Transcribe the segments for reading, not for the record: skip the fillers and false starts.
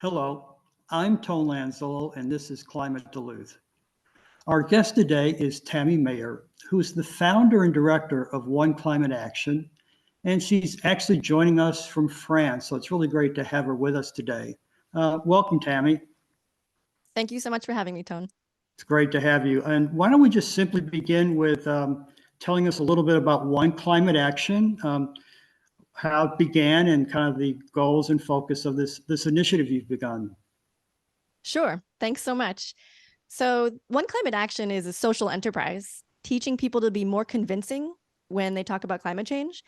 Hello, I'm Tone Lanzillo, and this is Climate-Duluth. Our guest today is Tammy Mayer, who is the founder and director of One Climate Action, and she's actually joining us from France, so it's really great to have her with us today. Welcome, Tammy. Thank you so much for having me, Tone. It's great to have you. And why don't we just simply begin with telling us a little bit about One Climate Action, how it began, and kind of the goals and focus of this initiative you've begun. Sure. Thanks so much. So One Climate Action is a social enterprise teaching people to be more convincing when they talk about climate change.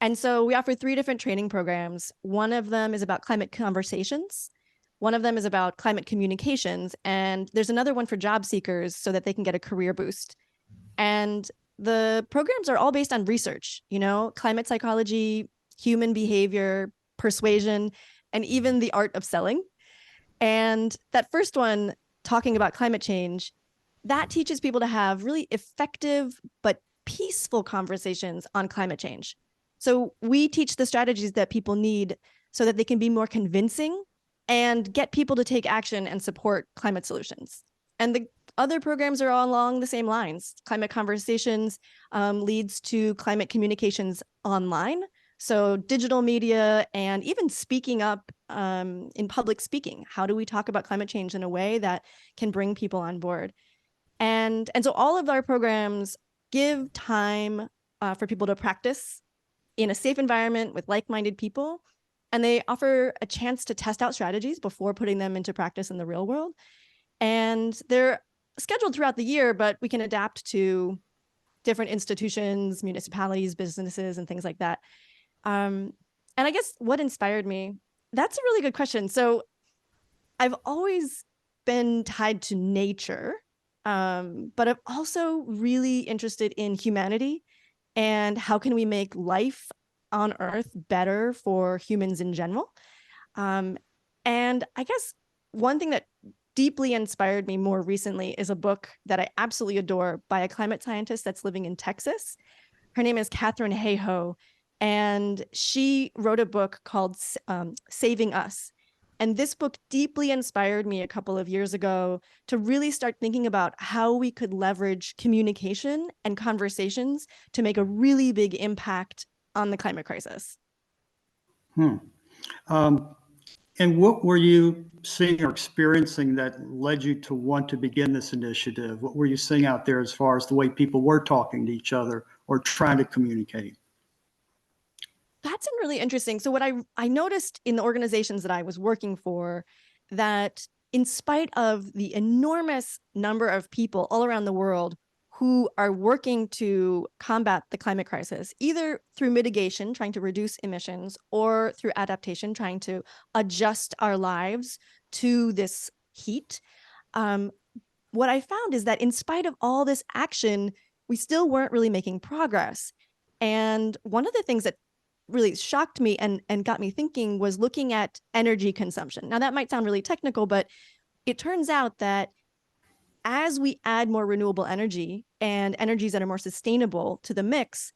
And so we offer 3 different training programs. One of them is about climate conversations. One of them is about climate communications. And there's another one for job seekers so that they can get a career boost. And the programs are all based on research, climate psychology, human behavior, persuasion, and even the art of selling. And that first one, talking about climate change, that teaches people to have really effective but peaceful conversations on climate change. So we teach the strategies that people need so that they can be more convincing and get people to take action and support climate solutions. And the other programs are all along the same lines. Climate conversations leads to climate communications online. So digital media and even speaking up in public speaking. How do we talk about climate change in a way that can bring people on board? And so all of our programs give time for people to practice in a safe environment with like-minded people. And they offer a chance to test out strategies before putting them into practice in the real world. And they're scheduled throughout the year, but we can adapt to different institutions, municipalities, businesses, and things like that. And I guess what inspired me, that's a really good question. So I've always been tied to nature, but I'm also really interested in humanity and how can we make life on Earth better for humans in general. And I guess one thing that deeply inspired me more recently is a book that I absolutely adore by a climate scientist that's living in Texas. Her name is Katharine Hayhoe, and she wrote a book called Saving Us. And this book deeply inspired me a couple of years ago to really start thinking about how we could leverage communication and conversations to make a really big impact on the climate crisis. And what were you seeing or experiencing that led you to want to begin this initiative? What were you seeing out there as far as the way people were talking to each other or trying to communicate? That's really interesting. So what I noticed in the organizations that I was working for, that in spite of the enormous number of people all around the world who are working to combat the climate crisis, either through mitigation, trying to reduce emissions, or through adaptation, trying to adjust our lives to this heat, what I found is that in spite of all this action, we still weren't really making progress. And one of the things that really shocked me and got me thinking was looking at energy consumption. Now, that might sound really technical, but it turns out that as we add more renewable energy and energies that are more sustainable to the mix,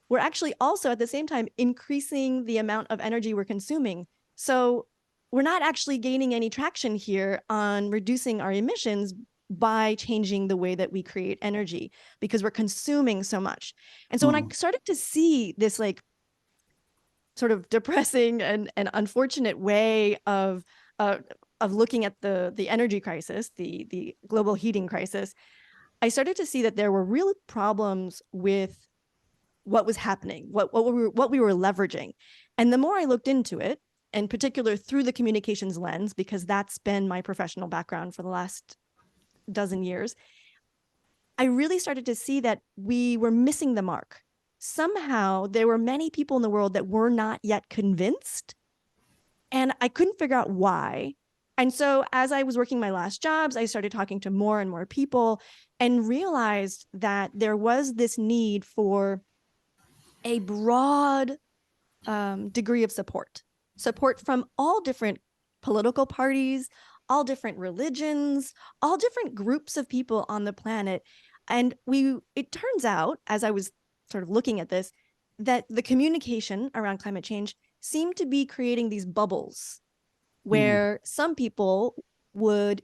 we're actually also at the same time increasing the amount of energy we're consuming. So we're not actually gaining any traction here on reducing our emissions by changing the way that we create energy because we're consuming so much. And so when I started to see this sort of depressing and unfortunate way of looking at the energy crisis, the global heating crisis, I started to see that there were real problems with what was happening, what we were leveraging. And the more I looked into it, in particular through the communications lens, because that's been my professional background for the last dozen years, I really started to see that we were missing the mark. Somehow there were many people in the world that were not yet convinced, and I couldn't figure out why. And so as I was working my last jobs, I started talking to more and more people and realized that there was this need for a broad degree of support from all different political parties, all different religions, all different groups of people on the planet. And it turns out, as I was sort of looking at this, that the communication around climate change seemed to be creating these bubbles where some people would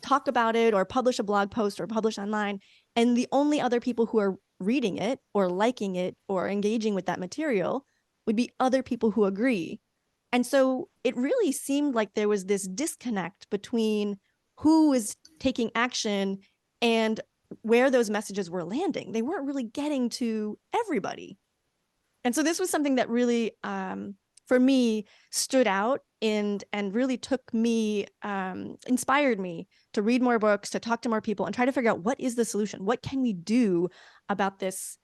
talk about it or publish a blog post or publish online, and the only other people who are reading it or liking it or engaging with that material would be other people who agree. And so it really seemed like there was this disconnect between who is taking action and where those messages were landing. They weren't really getting to everybody. And so this was something that really, for me, stood out and really took me, inspired me to read more books, to talk to more people, and try to figure out what is the solution? What can we do about this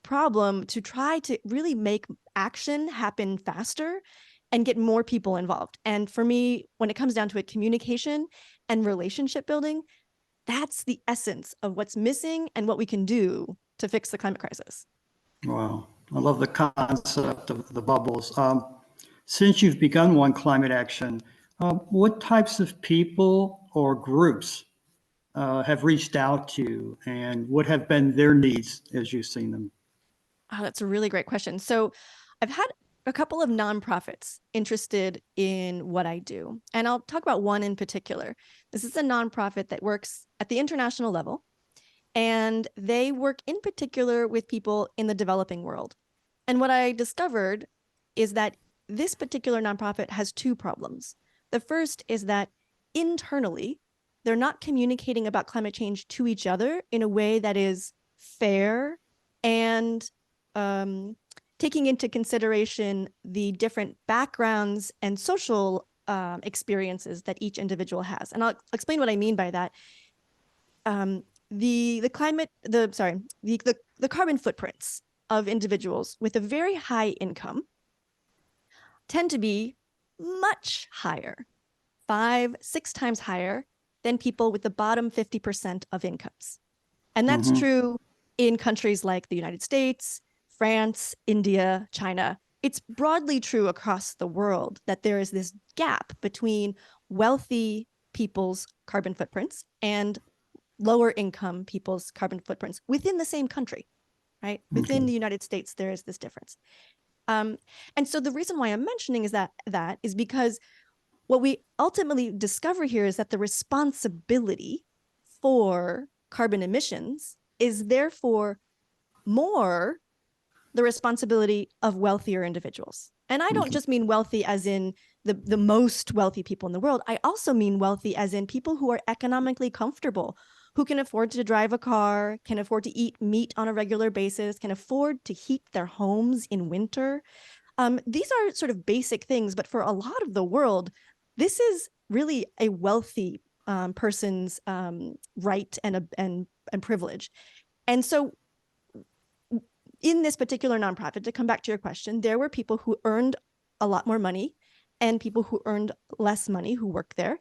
problem to try to really make action happen faster and get more people involved? And for me, when it comes down to it, communication and relationship building, that's the essence of what's missing and what we can do to fix the climate crisis. Wow. I love the concept of the bubbles. Since you've begun One Climate Action, what types of people or groups have reached out to you, and what have been their needs as you've seen them? Oh, that's a really great question. So I've had a couple of nonprofits interested in what I do, and I'll talk about one in particular. This is a nonprofit that works at the international level, and they work in particular with people in the developing world. And what I discovered is that this particular nonprofit has two problems. The first is that internally, they're not communicating about climate change to each other in a way that is fair and taking into consideration the different backgrounds and social experiences that each individual has. And I'll explain what I mean by that. The carbon footprints of individuals with a very high income tend to be much higher, 5-6 times higher than people with the bottom 50% of incomes. And that's true in countries like the United States, France, India, China. It's broadly true across the world that there is this gap between wealthy people's carbon footprints and lower income people's carbon footprints within the same country, right? Within the United States, there is this difference. And so the reason why I'm mentioning is that is because what we ultimately discover here is that the responsibility for carbon emissions is therefore more the responsibility of wealthier individuals. And I don't just mean wealthy as in the most wealthy people in the world. I also mean wealthy as in people who are economically comfortable, who can afford to drive a car, can afford to eat meat on a regular basis, can afford to heat their homes in winter. These are sort of basic things, but for a lot of the world, this is really a wealthy person's right and privilege. And so in this particular nonprofit, to come back to your question, there were people who earned a lot more money and people who earned less money who worked there.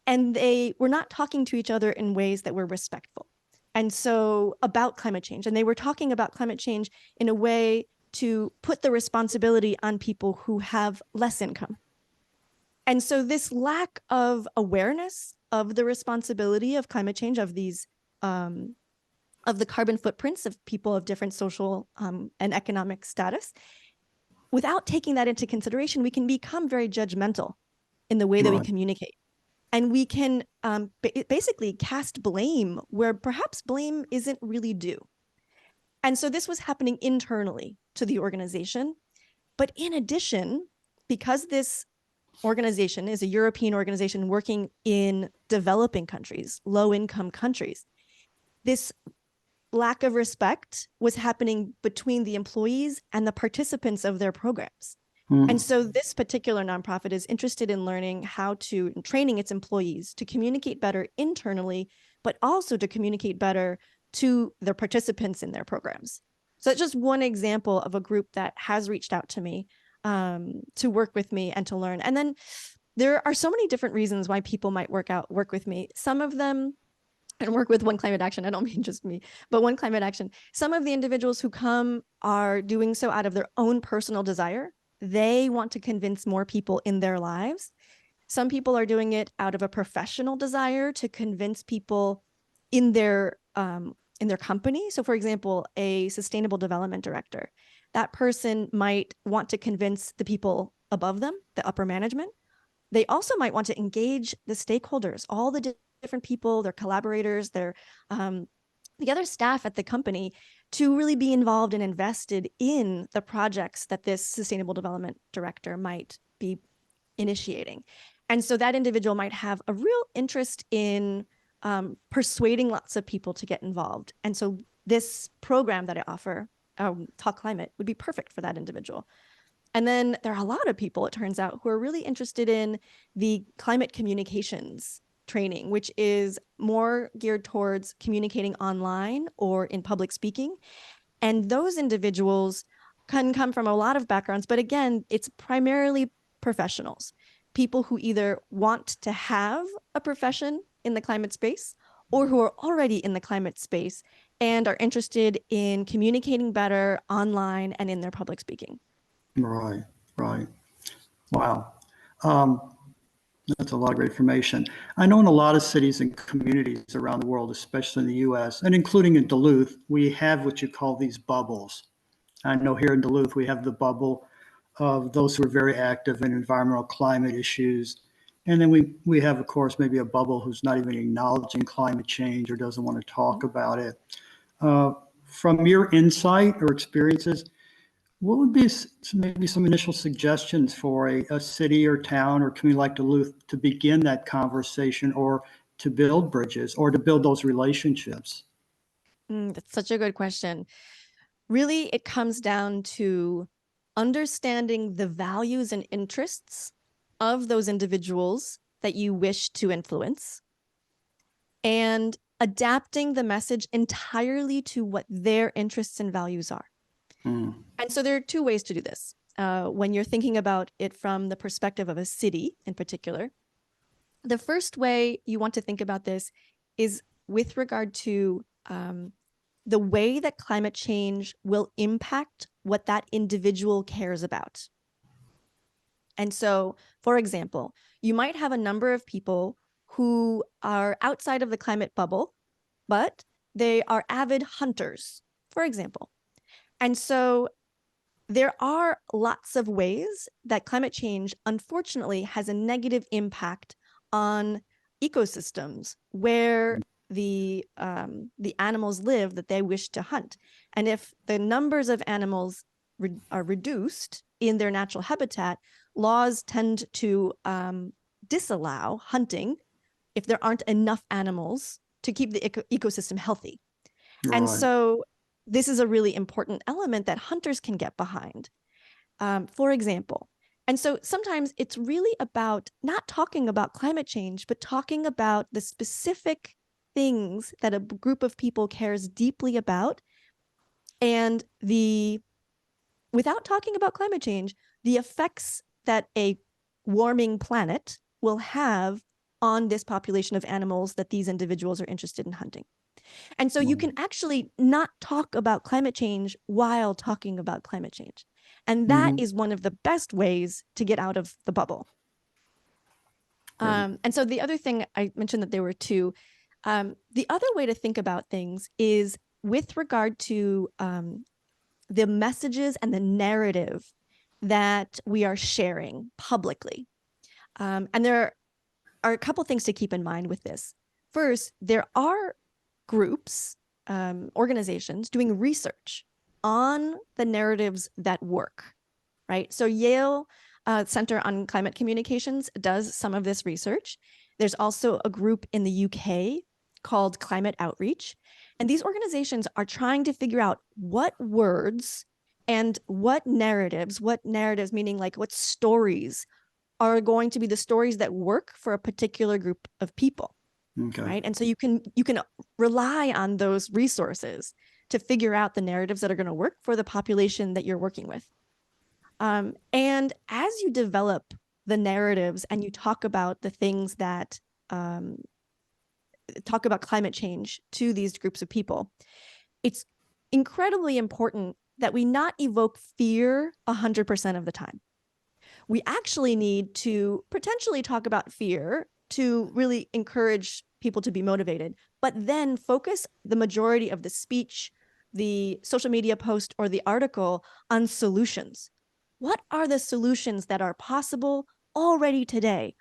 And they were not talking to each other in ways that were respectful. And so about climate change, and they were talking about climate change in a way to put the responsibility on people who have less income. And so this lack of awareness of the responsibility of climate change, of these of the carbon footprints of people of different social and economic status, without taking that into consideration, we can become very judgmental in the way that we communicate. And we can basically cast blame where perhaps blame isn't really due. And so this was happening internally to the organization. But in addition, because this organization is a European organization working in developing countries, low-income countries, this lack of respect was happening between the employees and the participants of their programs. And so this particular nonprofit is interested in learning how to, training its employees to communicate better internally, but also to communicate better to their participants in their programs. So that's just one example of a group that has reached out to me to work with me and to learn. And then there are so many different reasons why people might work with me. Some of them, and work with One Climate Action, I don't mean just me, but One Climate Action. Some of the individuals who come are doing so out of their own personal desire. They want to convince more people in their lives. Some people are doing it out of a professional desire to convince people in their company. So for example, a sustainable development director, that person might want to convince the people above them, the upper management, They also might want to engage the stakeholders, all the different people, their collaborators, the other staff at the company, to really be involved and invested in the projects that this sustainable development director might be initiating. And so that individual might have a real interest in persuading lots of people to get involved. And so this program that I offer, Talk Climate, would be perfect for that individual. And then there are a lot of people, it turns out, who are really interested in the climate communications training, which is more geared towards communicating online or in public speaking. And those individuals can come from a lot of backgrounds, but again, it's primarily professionals, people who either want to have a profession in the climate space or who are already in the climate space and are interested in communicating better online and in their public speaking. Right, right. Wow. That's a lot of great information. I know in a lot of cities and communities around the world, especially in the US, and including in Duluth, we have what you call these bubbles. I know here in Duluth, we have the bubble of those who are very active in environmental climate issues. And then we have, of course, maybe a bubble who's not even acknowledging climate change or doesn't want to talk about it. From your insight or experiences, what would be maybe some initial suggestions for a city or town or community like Duluth to begin that conversation or to build bridges or to build those relationships? That's such a good question. Really, it comes down to understanding the values and interests of those individuals that you wish to influence and adapting the message entirely to what their interests and values are. Mm. And so there are two ways to do this. When you're thinking about it from the perspective of a city in particular, the first way you want to think about this is with regard to the way that climate change will impact what that individual cares about. And so, for example, you might have a number of people who are outside of the climate bubble, but they are avid hunters, for example. And so there are lots of ways that climate change, unfortunately, has a negative impact on ecosystems where the animals live that they wish to hunt. And if the numbers of animals are reduced in their natural habitat, laws tend to disallow hunting if there aren't enough animals to keep the ecosystem healthy. And Right. so this is a really important element that hunters can get behind, for example. And so sometimes it's really about not talking about climate change, but talking about the specific things that a group of people cares deeply about. And without talking about climate change, the effects that a warming planet will have on this population of animals that these individuals are interested in hunting. And so you can actually not talk about climate change while talking about climate change. And that is one of the best ways to get out of the bubble. And so the other thing, I mentioned that there were two. The other way to think about things is with regard to the messages and the narrative that we are sharing publicly. And there are a couple things to keep in mind with this. First, there are groups, organizations doing research on the narratives that work, right? So Yale Center on Climate Communications does some of this research. There's also a group in the UK called Climate Outreach. And these organizations are trying to figure out what words and what narratives meaning like what stories are going to be the stories that work for a particular group of people. Okay. Right. And so you can rely on those resources to figure out the narratives that are going to work for the population that you're working with. And as you develop the narratives and you talk about the things that talk about climate change to these groups of people, it's incredibly important that we not evoke fear 100% of the time. We actually need to potentially talk about fear to really encourage people to be motivated, but then focus the majority of the speech, the social media post, or the article on solutions. What are the solutions that are possible already today,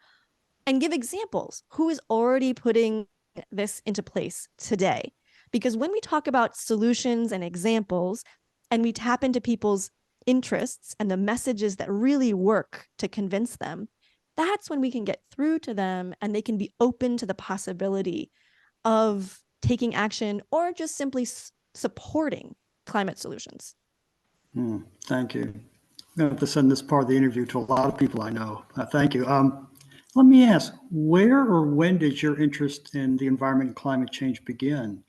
and give examples. Who is already putting this into place today? Because when we talk about solutions and examples, and we tap into people's interests and the messages that really work to convince them, that's when we can get through to them and they can be open to the possibility of taking action or just simply supporting climate solutions. Thank you. I'm going to have to send this part of the interview to a lot of people I know. Thank you. Let me ask, where or when did your interest in the environment and climate change begin?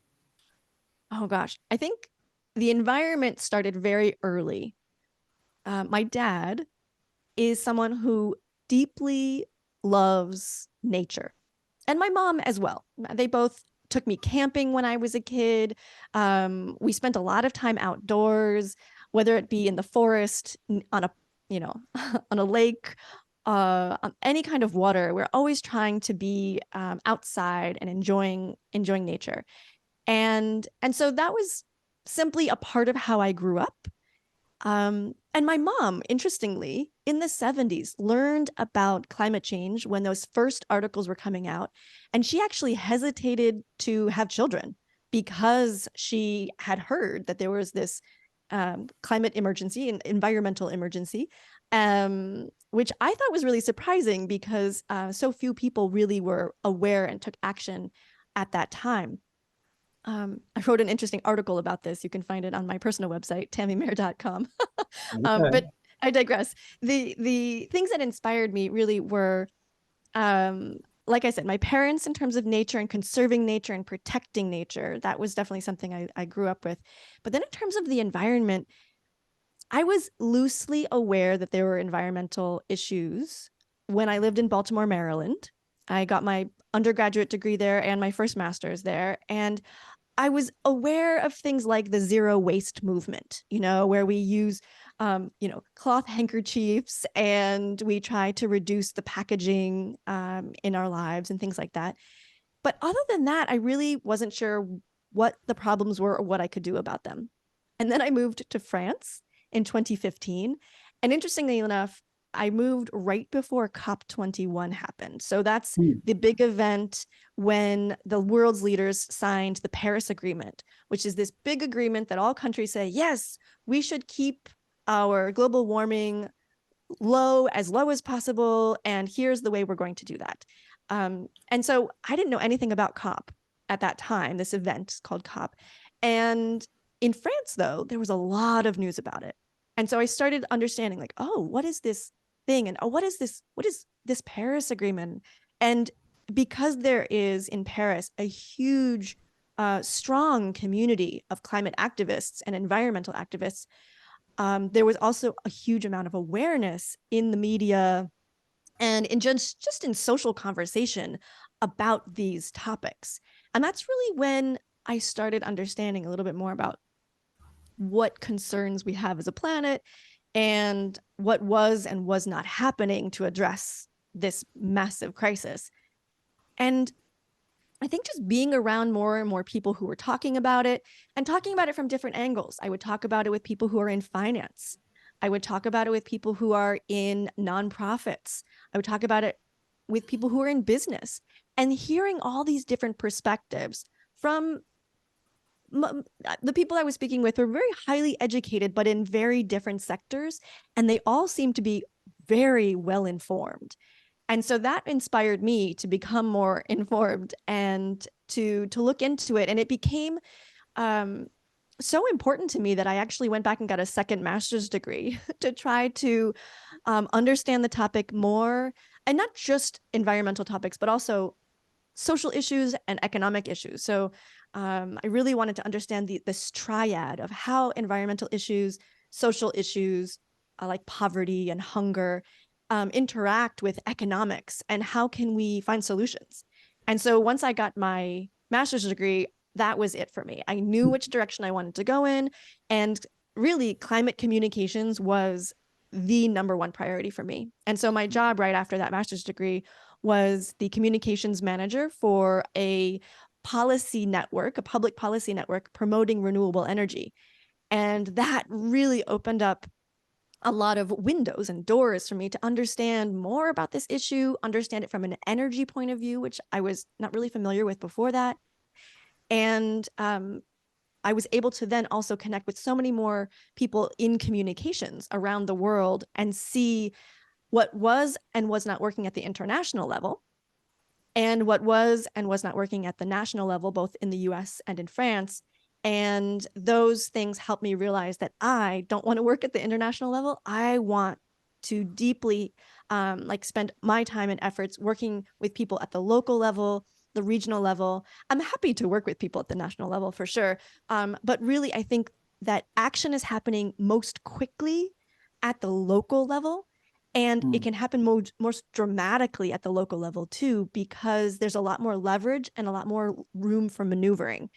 Oh gosh, I think the environment started very early. My dad is someone who deeply loves nature, and my mom as well. They both took me camping when I was a kid. We spent a lot of time outdoors, whether it be in the forest, on a, on a lake, on any kind of water. We're always trying to be outside and enjoying nature. And so that was simply a part of how I grew up. And my mom, interestingly, in the 70s, learned about climate change when those first articles were coming out. And she actually hesitated to have children because she had heard that there was this climate emergency and environmental emergency, which I thought was really surprising because so few people really were aware and took action at that time. I wrote an interesting article about this. You can find it on my personal website, tammymayer.com. Okay. But I digress. The things that inspired me really were, like I said, my parents in terms of nature and conserving nature and protecting nature. That was definitely something I grew up with. But then in terms of the environment, I was loosely aware that there were environmental issues when I lived in Baltimore, Maryland. I got my undergraduate degree there and my first master's there. And I was aware of things like the zero waste movement, where we use, cloth handkerchiefs and we try to reduce the packaging in our lives and things like that. But other than that, I really wasn't sure what the problems were or what I could do about them. And then I moved to France in 2015. And interestingly enough, I moved right before COP21 happened. So that's the big event when the world's leaders signed the Paris Agreement, which is this big agreement that all countries say, yes, we should keep our global warming low as possible. And here's the way we're going to do that. And so I didn't know anything about COP at that time, this event called COP. And in France, though, there was a lot of news about it. And so I started understanding like, oh, what is this thing? And oh, what is this Paris Agreement? And because there is in Paris a huge, strong community of climate activists and environmental activists, there was also a huge amount of awareness in the media and in just in social conversation about these topics. And that's really when I started understanding a little bit more about what concerns we have as a planet and what was and was not happening to address this massive crisis. And I think just being around more and more people who were talking about it and talking about it from different angles. I would talk about it with people who are in finance. I would talk about it with people who are in nonprofits. I would talk about it with people who are in business, and hearing all these different perspectives from the people I was speaking with were very highly educated, but in very different sectors. And they all seemed to be very well informed. And so that inspired me to become more informed and to look into it. And it became so important to me that I actually went back and got a second master's degree to try to understand the topic more, and not just environmental topics, but also social issues and economic issues. So I really wanted to understand this triad of how environmental issues, social issues like poverty and hunger interact with economics, and how can we find solutions. And so once I got my master's degree, that was it for me. I knew which direction I wanted to go in, and really climate communications was the number one priority for me. And so my job right after that master's degree was the communications manager for a policy network, a public policy network promoting renewable energy. And that really opened up a lot of windows and doors for me to understand more about this issue, understand it from an energy point of view, which I was not really familiar with before that. And I was able to then also connect with so many more people in communications around the world and see what was and was not working at the international level, and what was and was not working at the national level, both in the US and in France. And those things helped me realize that I don't want to work at the international level. I want to deeply spend my time and efforts working with people at the local level, the regional level. I'm happy to work with people at the national level for sure. But really, I think that action is happening most quickly at the local level. And it can happen most dramatically at the local level too, because there's a lot more leverage and a lot more room for maneuvering.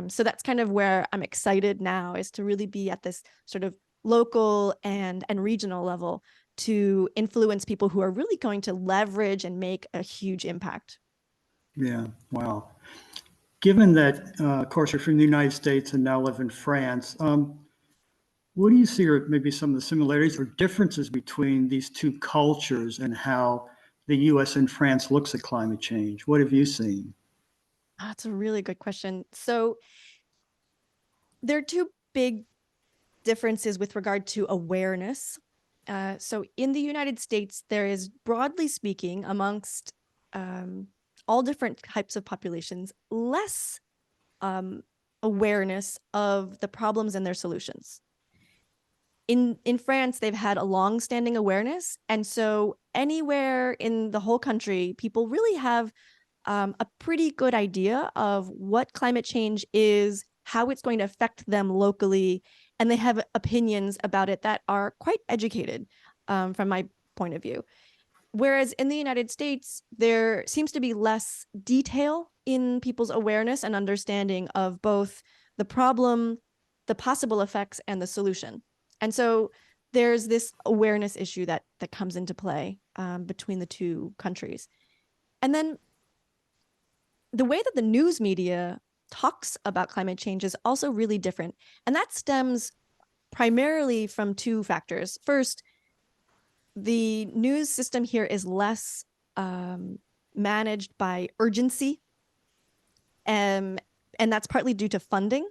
So that's kind of where I'm excited now, is to really be at this sort of local and regional level to influence people who are really going to leverage and make a huge impact. Yeah, wow. Given that, of course, you're from the United States and now live in France, what do you see are maybe some of the similarities or differences between these two cultures and how the US and France looks at climate change? What have you seen? That's a really good question. So there are two big differences with regard to awareness. So in the United States, there is, broadly speaking, amongst all different types of populations, less awareness of the problems and their solutions. In France, they've had a long-standing awareness. And so anywhere in the whole country, people really have a pretty good idea of what climate change is, how it's going to affect them locally, and they have opinions about it that are quite educated from my point of view. Whereas in the United States, there seems to be less detail in people's awareness and understanding of both the problem, the possible effects, and the solution. And so there's this awareness issue that comes into play between the two countries. And then the way that the news media talks about climate change is also really different. And that stems primarily from two factors. First, the news system here is less managed by urgency. And that's partly due to funding.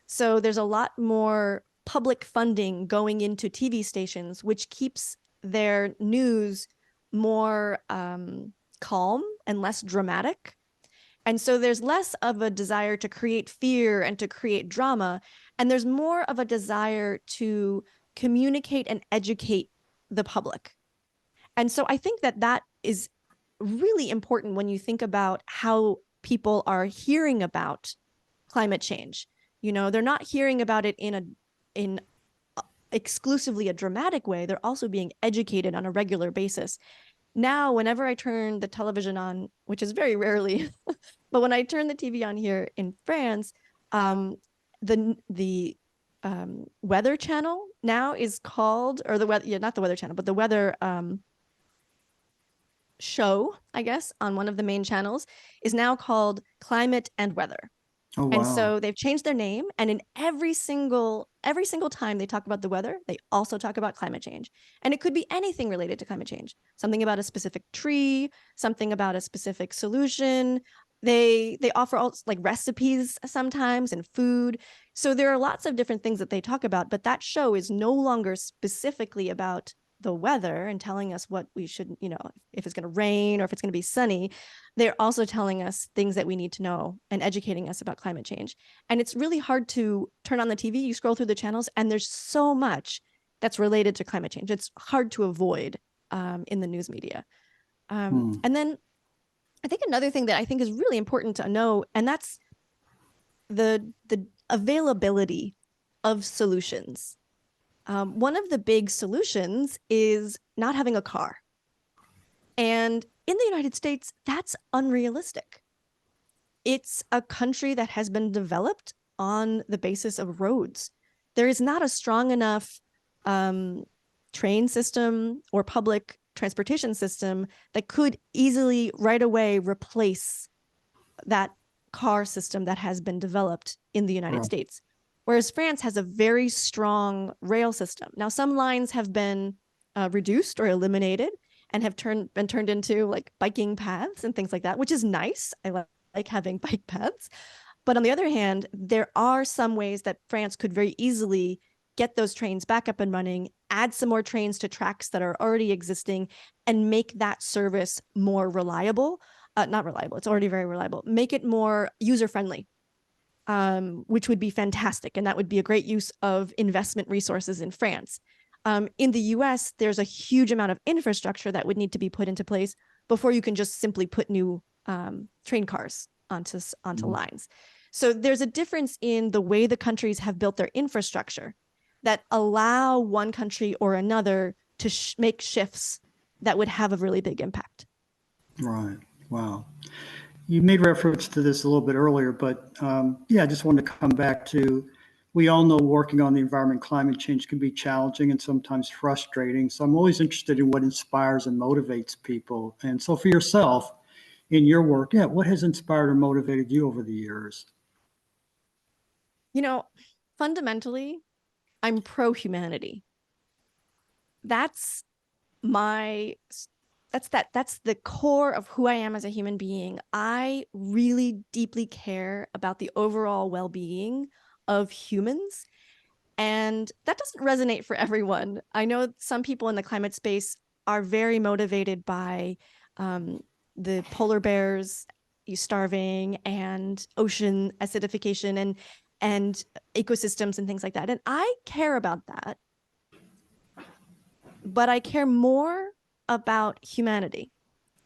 So there's a lot more public funding going into TV stations, which keeps their news more calm and less dramatic. And so there's less of a desire to create fear and to create drama, and there's more of a desire to communicate and educate the public. And so I think that is really important when you think about how people are hearing about climate change. You know, they're not hearing about it in exclusively a dramatic way. They're also being educated on a regular basis. Now, whenever I turn the television on, which is very rarely, but when I turn the TV on here in France, the weather channel now is called, or the weather, yeah, not the weather channel, but the weather show, I guess, on one of the main channels is now called Climate and Weather. Oh, wow. And so they've changed their name, and in every single time they talk about the weather, they also talk about climate change. And it could be anything related to climate change, something about a specific tree, something about a specific solution. They offer all like recipes sometimes and food. So there are lots of different things that they talk about, but that show is no longer specifically about the weather and telling us what we should, you know, if it's going to rain or if it's going to be sunny. They're also telling us things that we need to know and educating us about climate change. And it's really hard to turn on the TV. You scroll through the channels and there's so much that's related to climate change. It's hard to avoid in the news media. And then I think another thing that I think is really important to know, and that's the availability of solutions. One of the big solutions is not having a car. And in the United States, that's unrealistic. It's a country that has been developed on the basis of roads. There is not a strong enough train system or public transportation system that could easily right away replace that car system that has been developed in the United States. whereas France has a very strong rail system. Now, some lines have been reduced or eliminated and have been turned into like biking paths and things like that, which is nice. I like having bike paths. But on the other hand, there are some ways that France could very easily get those trains back up and running, add some more trains to tracks that are already existing, and make that service more reliable. Not reliable, it's already very reliable. Make it more user-friendly, which would be fantastic. And that would be a great use of investment resources in France. In the US, there's a huge amount of infrastructure that would need to be put into place before you can just simply put new train cars onto lines. So there's a difference in the way the countries have built their infrastructure that allow one country or another to make shifts that would have a really big impact. Right. Wow. You made reference to this a little bit earlier, but yeah, I just wanted to come back to, we all know working on the environment, climate change can be challenging and sometimes frustrating. So I'm always interested in what inspires and motivates people. And so for yourself, in your work, yeah, what has inspired or motivated you over the years? You know, fundamentally, I'm pro-humanity. That's the core of who I am as a human being. I really deeply care about the overall well-being of humans. And that doesn't resonate for everyone. I know some people in the climate space are very motivated by the polar bears starving and ocean acidification and ecosystems and things like that. And I care about that, but I care more about humanity.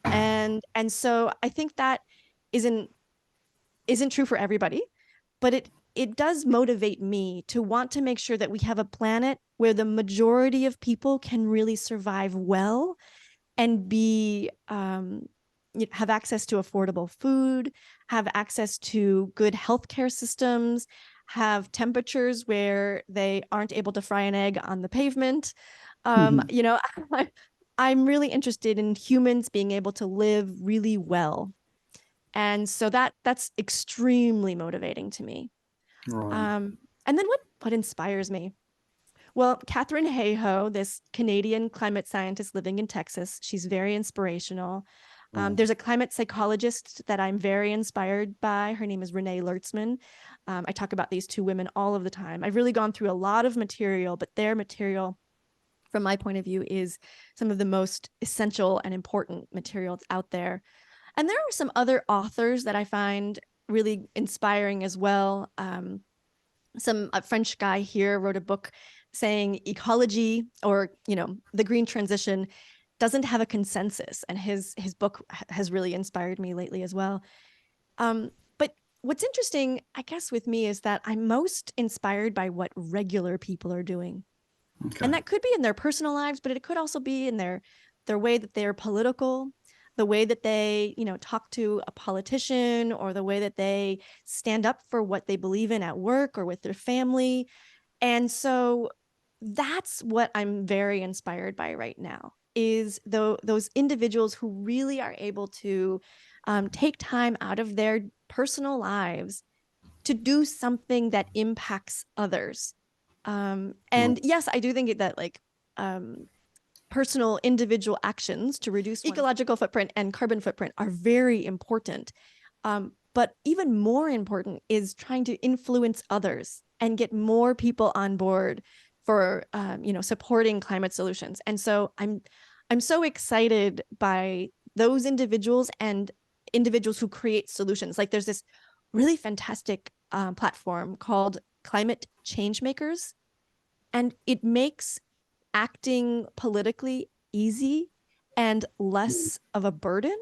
And so I think that isn't true for everybody, but it does motivate me to want to make sure that we have a planet where the majority of people can really survive well and be have access to affordable food, have access to good healthcare systems, have temperatures where they aren't able to fry an egg on the pavement. You know, I'm really interested in humans being able to live really well. And so that's extremely motivating to me. Right. And then what inspires me? Well, Katherine Hayhoe, this Canadian climate scientist living in Texas, she's very inspirational. There's a climate psychologist that I'm very inspired by. Her name is Renee Lertzman. I talk about these two women all of the time. I've really gone through a lot of material, but their material, from my point of view, is some of the most essential and important materials out there. And there are some other authors that I find really inspiring as well. A French guy here wrote a book saying ecology, or, you know, the green transition doesn't have a consensus. And his book has really inspired me lately as well. But what's interesting, I guess, with me is that I'm most inspired by what regular people are doing. Okay. And that could be in their personal lives, but it could also be in their way that they're political, the way that they, you know, talk to a politician, or the way that they stand up for what they believe in at work or with their family. And so that's what I'm very inspired by right now, is those individuals who really are able to take time out of their personal lives to do something that impacts others. And yes, I do think that like personal individual actions to reduce ecological footprint and carbon footprint are very important. But even more important is trying to influence others and get more people on board for you know, supporting climate solutions. And so I'm so excited by those individuals and individuals who create solutions. Like there's this really fantastic platform called Climate Changemakers, and it makes acting politically easy and less of a burden.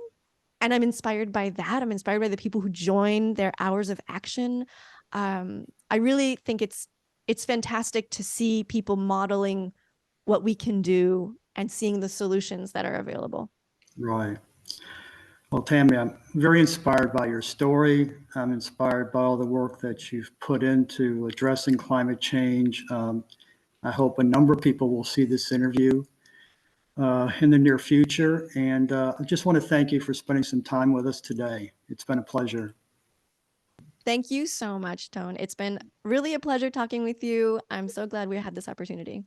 And I'm inspired by that. I'm inspired by the people who join their hours of action. I really think it's fantastic to see people modeling what we can do and seeing the solutions that are available. Right. Well, Tammy, I'm very inspired by your story. I'm inspired by all the work that you've put into addressing climate change. I hope a number of people will see this interview in the near future. And I just want to thank you for spending some time with us today. It's been a pleasure. Thank you so much, Tone. It's been really a pleasure talking with you. I'm so glad we had this opportunity.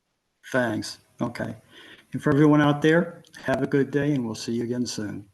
Thanks. Okay. And for everyone out there, have a good day and we'll see you again soon.